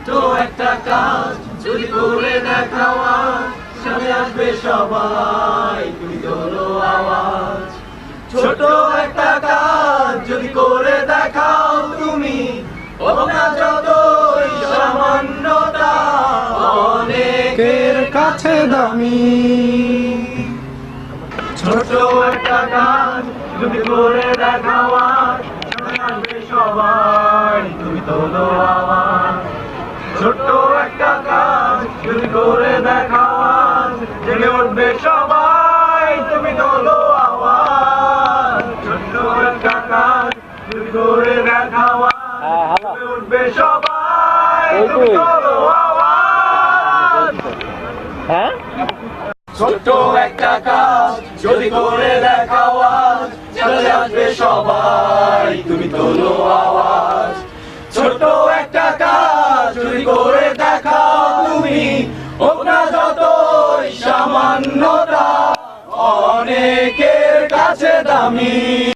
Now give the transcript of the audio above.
তো একটা কাজ যদি করে দেখাও আজ, সামনে আসবে সবাই, তুমি তোলো আওয়াজ। ছোট একটা কাজ যদি করে দেখাও তুমি, হোক না যতই সামান্যতা অনেকের কাছে দামি। ছোট একটা কাজ যদি করে দেখাও আজ, সামনে আসবে সবাই, তুমি তোলো আওয়াজ। ছোট্ট একটা কাজ যদি করে দেখাও আজ, জেগে উঠবে সবাই, তুমি তোলো আওয়াজ। ছোট্ট একটা কাজ যদি করে দেখাও আজ, জেগে উঠবে সবাই, তুমি তোলো আওয়াজ। হ্যাঁ, ছোট্ট একটা কাজ যদি করে দেখাও আজ, চলে আসবে সবাই, তুমি তোলো আওয়াজ। ছোট্ট একটা কাজ যদি করে দেখাও তুমি, হোক না যতই সামান্যতা অনেকের কাছে দামি।